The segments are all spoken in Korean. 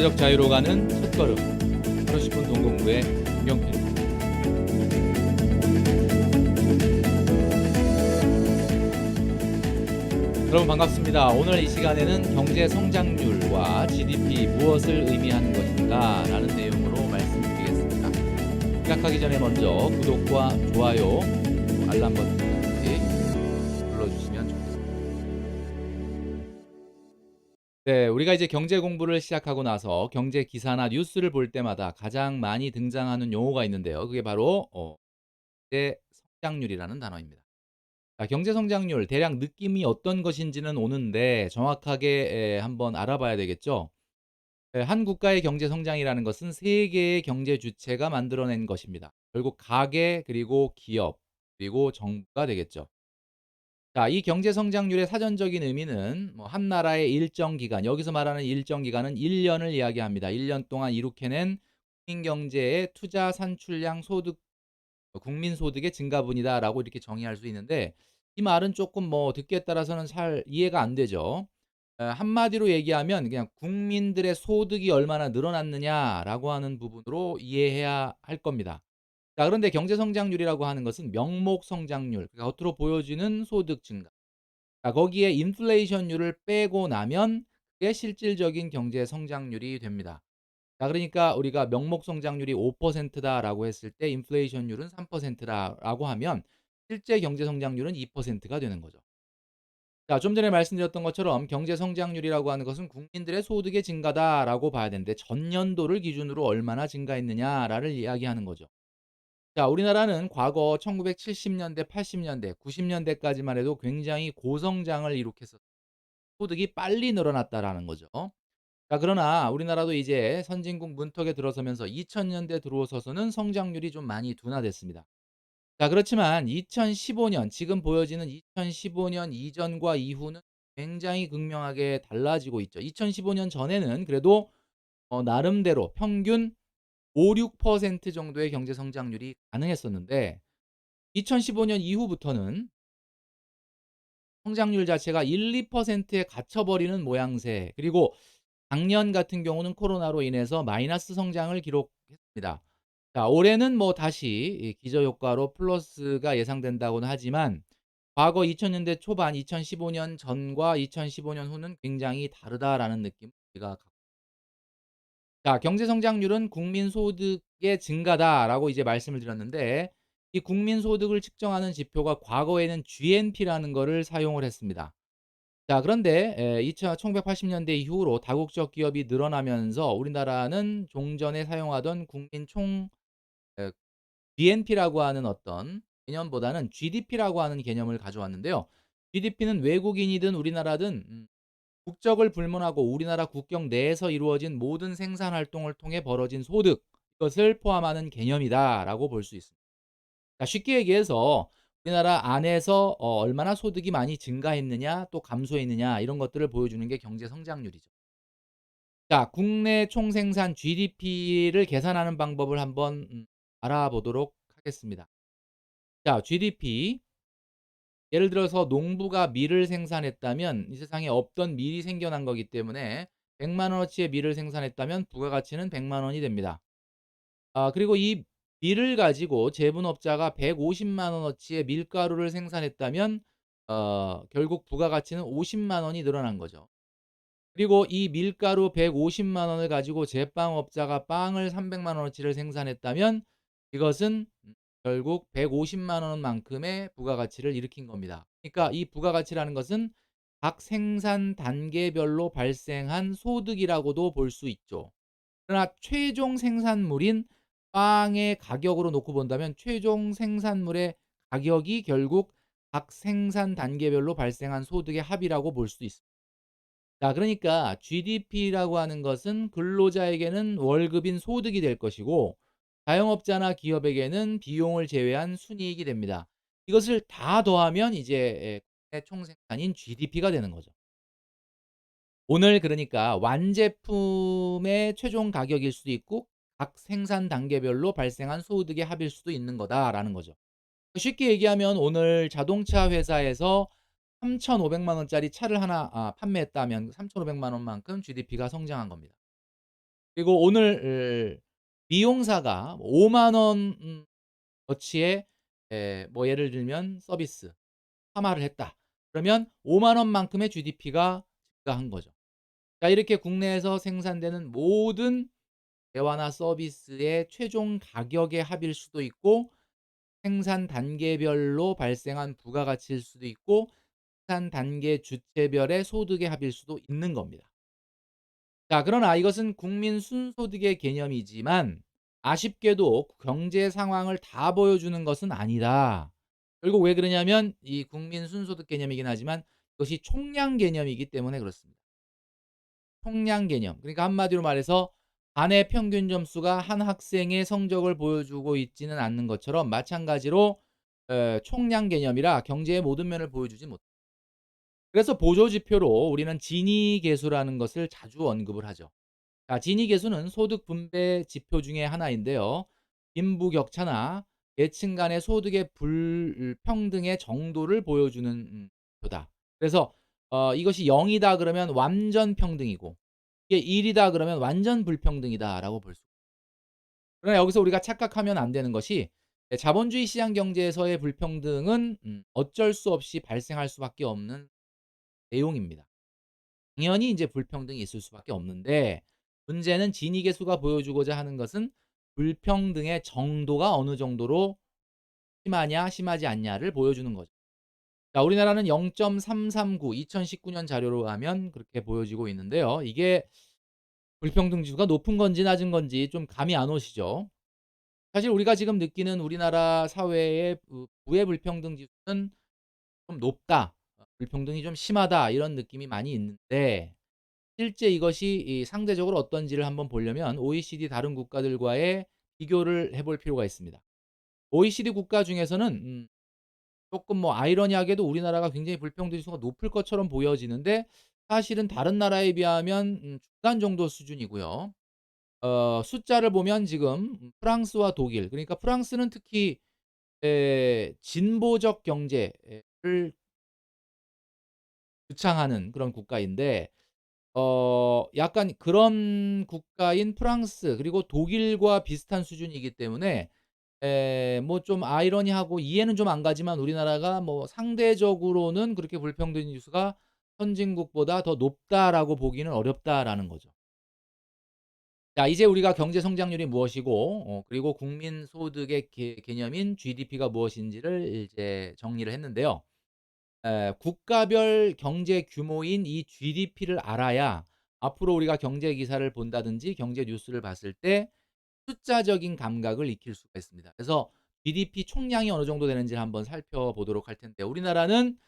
경제적 자유로 가는 첫걸음. 하루 10분 동공부의 김경필. 여러분 반갑습니다. 오늘 이 시간에는 경제 성장률과 GDP 무엇을 의미하는 것인가 라는 내용으로 말씀드리겠습니다. 시작하기 전에 먼저 구독과 좋아요, 알람 버튼까지 눌러주시면 좋겠습니다. 네, 우리가 이제 경제 공부를 시작하고 나서 경제 기사나 뉴스를 볼 때마다 가장 많이 등장하는 용어가 있는데요. 그게 바로 경제 성장률이라는 단어입니다. 자, 경제 성장률 대략 느낌이 어떤 것인지는 오는데 정확하게 한번 알아봐야 되겠죠. 한 국가의 경제 성장이라는 것은 세계의 경제 주체가 만들어낸 것입니다. 결국 가계 그리고 기업 그리고 정부가 되겠죠. 자, 이 경제 성장률의 사전적인 의미는 뭐 한 나라의 일정 기간, 여기서 말하는 일정 기간은 1년을 이야기합니다. 1년 동안 이룩해낸 국민 경제의 투자 산출량 소득 국민 소득의 증가분이다라고 이렇게 정의할 수 있는데 이 말은 조금 뭐 듣기에 따라서는 잘 이해가 안 되죠. 한마디로 얘기하면 그냥 국민들의 소득이 얼마나 늘어났느냐라고 하는 부분으로 이해해야 할 겁니다. 자, 그런데 경제 성장률이라고 하는 것은 명목 성장률, 그러니까 겉으로 보여지는 소득 증가. 자, 거기에 인플레이션율을 빼고 나면 그게 실질적인 경제 성장률이 됩니다. 자, 그러니까 우리가 명목 성장률이 5%다라고 했을 때 인플레이션율은 3%다라고 하면 실제 경제 성장률은 2%가 되는 거죠. 자, 좀 전에 말씀드렸던 것처럼 경제 성장률이라고 하는 것은 국민들의 소득의 증가다라고 봐야 되는데 전년도를 기준으로 얼마나 증가했느냐를 이야기하는 거죠. 자, 우리나라는 과거 1970년대, 80년대, 90년대까지만 해도 굉장히 고성장을 이룩했었 소득이 빨리 늘어났다라는 거죠. 자, 그러나 우리나라도 이제 선진국 문턱에 들어서면서 2000년대 들어서서는 성장률이 좀 많이 둔화됐습니다. 자, 그렇지만 2015년 지금 보여지는 2015년 이전과 이후는 굉장히 극명하게 달라지고 있죠. 2015년 전에는 그래도 나름대로 평균 5-6% 정도의 경제 성장률이 가능했었는데 2015년 이후부터는 성장률 자체가 1-2%에 갇혀 버리는 모양새. 그리고 작년 같은 경우는 코로나로 인해서 마이너스 성장을 기록했습니다. 자, 올해는 뭐 다시 이 기저효과로 플러스가 예상된다고는 하지만 과거 2000년대 초반 2015년 전과 2015년 후는 굉장히 다르다라는 느낌을 우리가 갖고. 자, 경제 성장률은 국민 소득의 증가다라고 이제 말씀을 드렸는데 이 국민 소득을 측정하는 지표가 과거에는 GNP라는 거를 사용을 했습니다. 자, 그런데 1980년대 이후로 다국적 기업이 늘어나면서 우리나라는 종전에 사용하던 국민 총 에, BNP라고 하는 어떤 개념보다는 GDP라고 하는 개념을 가져왔는데요. GDP는 외국인이든 우리나라든 국적을 불문하고 우리나라 국경 내에서 이루어진 모든 생산 활동을 통해 벌어진 소득, 이것을 포함하는 개념이다라고 볼 수 있습니다. 자, 쉽게 얘기해서 우리나라 안에서 얼마나 소득이 많이 증가했느냐 또 감소했느냐 이런 것들을 보여주는 게 경제 성장률이죠. 자, 국내 총생산 GDP를 계산하는 방법을 한번 알아보도록 하겠습니다. 자, GDP 예를 들어서 농부가 밀을 생산했다면 이 세상에 없던 밀이 생겨난 거기 때문에 100만 원어치의 밀을 생산했다면 부가가치는 100만 원이 됩니다. 그리고 이 밀을 가지고 제분업자가 150만 원어치의 밀가루를 생산했다면 결국 부가가치는 50만 원이 늘어난 거죠. 그리고 이 밀가루 150만 원을 가지고 제빵업자가 빵을 300만 원어치를 생산했다면 이것은 결국 150만 원만큼의 부가가치를 일으킨 겁니다. 그러니까 이 부가가치라는 것은 각 생산 단계별로 발생한 소득이라고도 볼 수 있죠. 그러나 최종 생산물인 빵의 가격으로 놓고 본다면 최종 생산물의 가격이 결국 각 생산 단계별로 발생한 소득의 합이라고 볼 수 있습니다. 자, 그러니까 GDP라고 하는 것은 근로자에게는 월급인 소득이 될 것이고 자영업자나 기업에게는 비용을 제외한 순이익이 됩니다. 이것을 다 더하면 이제 국내 총생산인 GDP가 되는 거죠. 오늘 그러니까 완제품의 최종 가격일 수도 있고 각 생산 단계별로 발생한 소득의 합일 수도 있는 거다라는 거죠. 쉽게 얘기하면 오늘 자동차 회사에서 3,500만 원짜리 차를 하나 판매했다면 3,500만 원만큼 GDP가 성장한 겁니다. 그리고 오늘 미용사가 5만 원 어치의 뭐 예를 들면 서비스 파마를 했다. 그러면 5만 원만큼의 GDP가 증가한 거죠. 자, 이렇게 국내에서 생산되는 모든 대화나 서비스의 최종 가격의 합일 수도 있고, 생산 단계별로 발생한 부가가치일 수도 있고, 생산 단계 주체별의 소득의 합일 수도 있는 겁니다. 자, 그러나 이것은 국민 순소득의 개념이지만 아쉽게도 경제 상황을 다 보여주는 것은 아니다. 결국 왜 그러냐면 이 국민 순소득 개념이긴 하지만 그것이 총량 개념이기 때문에 그렇습니다. 총량 개념. 그러니까 한마디로 말해서 반의 평균 점수가 한 학생의 성적을 보여주고 있지는 않는 것처럼, 마찬가지로 총량 개념이라 경제의 모든 면을 보여주지 못. 그래서 보조 지표로 우리는 지니 계수라는 것을 자주 언급을 하죠. 자, 지니 계수는 소득 분배 지표 중에 하나인데요. 빈부격차나 계층 간의 소득의 불평등의 정도를 보여주는 지표다. 그래서 이것이 0 이다 그러면 완전 평등이고, 이게 1 이다 그러면 완전 불평등이다라고 볼 수. 그러나 여기서 우리가 착각하면 안 되는 것이, 자본주의 시장 경제에서의 불평등은 어쩔 수 없이 발생할 수밖에 없는 내용입니다. 당연히 인제 불평등이 있을 수밖에 없는데, 문제는 지니 계수가 보여주고자 하는 것은 불평등의 정도가 어느 정도로 심하냐 심하지 않냐를 보여주는 거죠. 자, 우리나라는 0.339, 2019년 자료로 하면 그렇게 보여지고 있는데요. 이게 불평등 지수가 높은 건지 낮은 건지 좀 감이 안 오시죠? 사실 우리가 지금 느끼는 우리나라 사회의 부의 불평등 지수는 좀 높다, 불평등이 좀 심하다, 이런 느낌이 많이 있는데, 실제 이것이 이 상대적으로 어떤지를 한번 보려면 OECD 다른 국가들과의 비교를 해볼 필요가 있습니다. OECD 국가 중에서는 쪼끔 뭐 아이러니하게도 우리나라가 굉장히 불평등 지수가 높을 것처럼 보여지는데, 사실은 다른 나라에 비하면 중간 정도 수준이고요. 숫자를 보면 지금 프랑스와 독일, 그러니까 프랑스는 특히 진보적 경제를 주창하는 그런 국가인데, 약간 그런 국가인 프랑스 그리고 독일과 비슷한 수준이기 때문에 뭐 좀 아이러니하고 이해는 좀 안 가지만, 우리나라가 뭐 상대적으로는 그렇게 불평등 지수가 선진국보다 더 높다라고 보기는 어렵다라는 거죠. 자, 이제 우리가 경제 성장률이 무엇이고 그리고 국민 소득의 개념인 GDP가 무엇인지를 이제 정리를 했는데요. 국가별 경제 규모인 이 GDP를 알아야 앞으로 우리가 경제 기사를 본다든지 경제 뉴스를 봤을 때 숫자적인 감각을 익힐 수가 있습니다. 그래서 GDP 총량이 어느 정도 되는지를 한번 살펴보도록 할 텐데, 우리나라는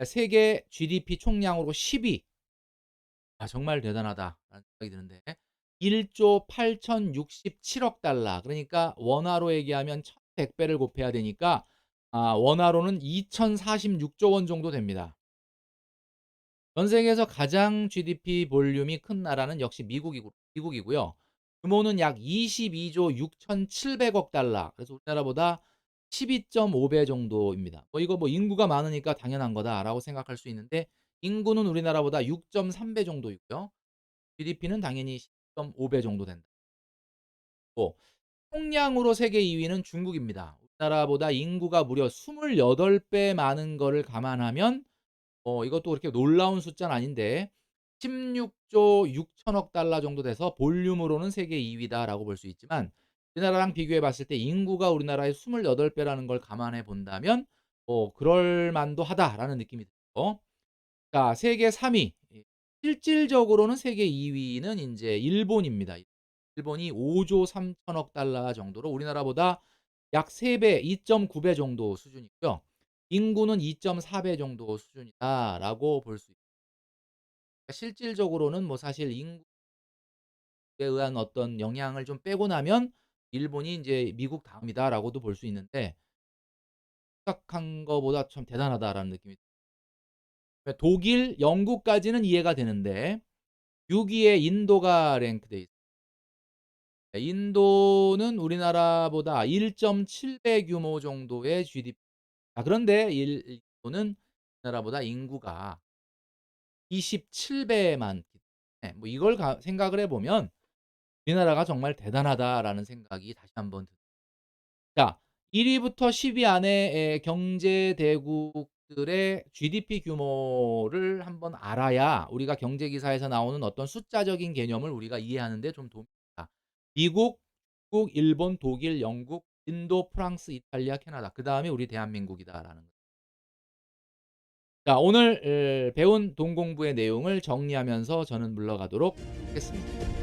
세계 GDP 총량으로 10위. 아, 정말 대단하다라는 생각이 드는데, 1조 8,067억 달러, 그러니까 원화로 얘기하면 1,100배를 곱해야 되니까 원화로는 2,046조 원 정도 됩니다. 전 세계에서 가장 GDP 볼륨이 큰 나라는 역시 미국이고요. 규모는 약 22조 6,700억 달러. 그래서 우리나라보다 12.5배 정도입니다. 이거 뭐 인구가 많으니까 당연한 거다라고 생각할 수 있는데, 인구는 우리나라보다 6.3배 정도이고요. GDP는 당연히 10.5배 정도 된다. 고 총량으로 세계 2위는 중국입니다. 우리나라보다 인구가 무려 28배 많은 거를 감안하면 이것도 그렇게 놀라운 숫자는 아닌데, 16조 6천억 달러 정도 돼서 볼륨으로는 세계 2위다라고 볼 수 있지만, 우리나라랑 비교해 봤을 때 인구가 우리나라의 28배라는 걸 감안해 본다면 그럴 만도 하다라는 느낌이 들죠. 자, 세계 3위. 실질적으로는 세계 2위는 인제 일본입니다. 일본이 5조 3천억 달러 정도로 우리나라보다 약 3배, 2.9배 정도 수준이고요. 인구는 2.4배 정도 수준이다라고 볼 수 있습니다. 실질적으로는 뭐 사실 인구에 의한 어떤 영향을 좀 빼고 나면 일본이 인제 미국 다음이다라고도 볼 수 있는데, 생각한 거보다 참 대단하다라는 느낌이. 독일, 영국까지는 이해가 되는데 6 위에 인도가 랭크돼 있어요. 인도는 우리나라보다 1.7배 규모 정도의 GDP. 그런데 인도는 우리나라보다 인구가 27배 많기 때문에 뭐 이걸 생각을 해 보면 '우리나라가 정말 대단하다.'라는 생각이 다시 한번 듭니다. 자, 1 위부터 10위 안에 경제 대국들의 GDP 규모를 한번 알아야 우리가 경제 기사에서 나오는 어떤 숫자적인 개념을 우리가 이해하는 데 좀 도움이 됩니다. 미국, 중국, 일본, 독일, 영국, 인도, 프랑스, 이탈리아, 캐나다, 그다음에 우리 대한민국이다라는 거. 자, 오늘 배운 돈 공부의 내용을 정리하면서 저는 물러가도록 하겠습니다.